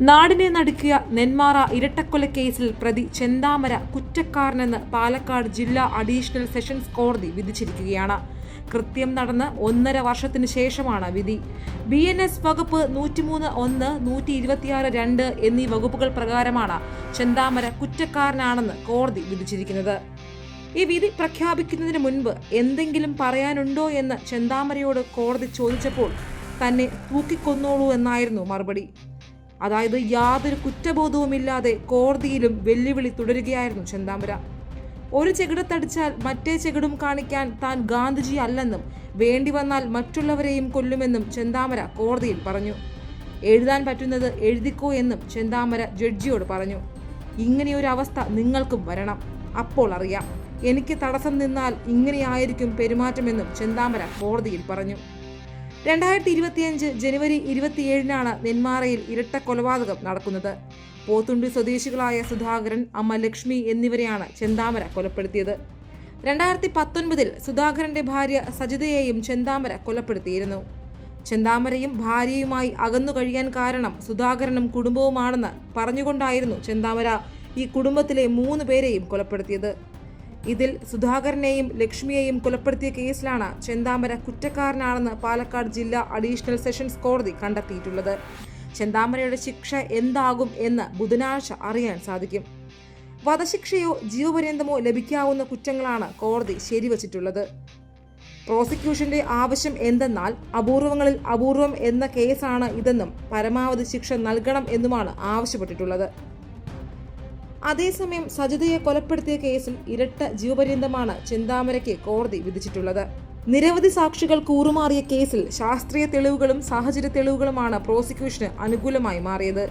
നാടിനെ നടുക്കിയ നെന്മാറ ഇരട്ടക്കൊലക്കേസിൽ പ്രതി ചെന്താമര കുറ്റക്കാരനെന്ന് പാലക്കാട് ജില്ലാ അഡീഷണൽ സെഷൻസ് കോടതി വിധിച്ചിരിക്കുകയാണ്. കൃത്യം നടന്ന് 1.5 വർഷത്തിന് ശേഷമാണ് വിധി. BNS വകുപ്പ് 103(1), 126(2) എന്നീ വകുപ്പുകൾ പ്രകാരമാണ് ചെന്താമര കുറ്റക്കാരനാണെന്ന് കോടതി വിധിച്ചിരിക്കുന്നത്. ഈ വിധി പ്രഖ്യാപിക്കുന്നതിന് മുൻപ് എന്തെങ്കിലും പറയാനുണ്ടോ എന്ന് ചെന്താമരയോട് കോടതി ചോദിച്ചപ്പോൾ തന്നെ തൂക്കിക്കൊന്നോളൂ എന്നായിരുന്നു മറുപടി. അതായത് യാതൊരു കുറ്റബോധവുമില്ലാതെ കോടതിയിലും വെല്ലുവിളി തുടരുകയായിരുന്നു ചെന്താമര. ഒരു ചെകിടത്തടിച്ചാൽ മറ്റേ ചെകിടും കാണിക്കാൻ താൻ ഗാന്ധിജി അല്ലെന്നും വേണ്ടി വന്നാൽ മറ്റുള്ളവരെയും കൊല്ലുമെന്നും ചെന്താമര കോടതിയിൽ പറഞ്ഞു. എഴുതാൻ പറ്റുന്നത് എഴുതിക്കോ എന്നും ചെന്താമര ജഡ്ജിയോട് പറഞ്ഞു. ഇങ്ങനെയൊരു അവസ്ഥ നിങ്ങൾക്കും വരണം, അപ്പോൾ അറിയാം. എനിക്ക് തടസ്സം നിന്നാൽ ഇങ്ങനെയായിരിക്കും പെരുമാറ്റമെന്നും ചെന്താമര കോടതിയിൽ പറഞ്ഞു. 2025 ജനുവരി 27-നാണ് നെന്മാറയിൽ ഇരട്ട കൊലപാതകം നടക്കുന്നത്. പോത്തുണ്ടി സ്വദേശികളായ സുധാകരൻ, അമ്മ ലക്ഷ്മി എന്നിവരെയാണ് ചെന്താമര കൊലപ്പെടുത്തിയത്. 2019 സുധാകരന്റെ ഭാര്യ സജിതയെയും ചെന്താമര കൊലപ്പെടുത്തിയിരുന്നു. ചെന്താമരയും ഭാര്യയുമായി അകന്നു കഴിയാൻ കാരണം സുധാകരനും കുടുംബവുമാണെന്ന് പറഞ്ഞുകൊണ്ടായിരുന്നു ചെന്താമര ഈ കുടുംബത്തിലെ 3 പേരെയും കൊലപ്പെടുത്തിയത്. ഇതിൽ സുധാകരനെയും ലക്ഷ്മിയെയും കൊലപ്പെടുത്തിയ കേസിലാണ് ചെന്താമര കുറ്റക്കാരനാണെന്ന് പാലക്കാട് ജില്ലാ അഡീഷണൽ സെഷൻസ് കോടതി കണ്ടെത്തിയിട്ടുള്ളത്. ചെന്താമരയുടെ ശിക്ഷ എന്താകും എന്ന് ബുധനാഴ്ച അറിയാൻ സാധിക്കും. വധശിക്ഷയോ ജീവപര്യന്തമോ ലഭിക്കാവുന്ന കുറ്റങ്ങളാണ് കോടതി ശരിവച്ചിട്ടുള്ളത്. പ്രോസിക്യൂഷന്റെ ആവശ്യം എന്തെന്നാൽ അപൂർവങ്ങളിൽ അപൂർവം എന്ന കേസാണ് ഇതെന്നും പരമാവധി ശിക്ഷ നൽകണം എന്നുമാണ് ആവശ്യപ്പെട്ടിട്ടുള്ളത്. അതേസമയം സജിതയെ കൊലപ്പെടുത്തിയ കേസിൽ ഇരട്ട ജീവപര്യന്തമാണ് ചെന്താമരയ്ക്ക് കോടതി വിധിച്ചിട്ടുള്ളത്. നിരവധി സാക്ഷികൾ കൂറുമാറിയ കേസിൽ ശാസ്ത്രീയ തെളിവുകളും സാഹചര്യ തെളിവുകളുമാണ് പ്രോസിക്യൂഷന് അനുകൂലമായി മാറിയത്.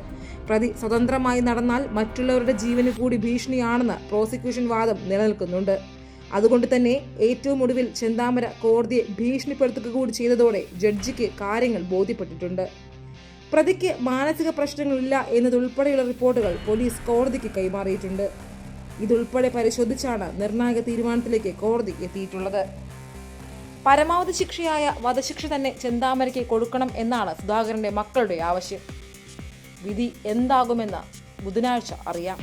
പ്രതി സ്വതന്ത്രമായി നടന്നാൽ മറ്റുള്ളവരുടെ ജീവന് കൂടി ഭീഷണിയാണെന്ന് പ്രോസിക്യൂഷൻ വാദം നിലനിൽക്കുന്നുണ്ട്. അതുകൊണ്ട് തന്നെ ഏറ്റവും ഒടുവിൽ ചെന്താമര കോടതിയെ ഭീഷണിപ്പെടുത്തുക കൂടി ചെയ്തതോടെ ജഡ്ജിക്ക് കാര്യങ്ങൾ ബോധ്യപ്പെട്ടിട്ടുണ്ട്. പ്രതിക്ക് മാനസിക പ്രശ്നങ്ങളില്ല എന്നതുൾപ്പെടെയുള്ള റിപ്പോർട്ടുകൾ പോലീസ് കോടതിക്ക് കൈമാറിയിട്ടുണ്ട്. ഇതുൾപ്പെടെ പരിശോധിച്ചാണ് നിർണായക തീരുമാനത്തിലേക്ക് കോടതി എത്തിയിട്ടുള്ളത്. പരമാവധി ശിക്ഷയായ വധശിക്ഷ തന്നെ ചെന്താമരയ്ക്ക് കൊടുക്കണം എന്നാണ് സുധാകരന്റെ മക്കളുടെ ആവശ്യം. വിധി എന്താകുമെന്ന് ബുധനാഴ്ച അറിയാം.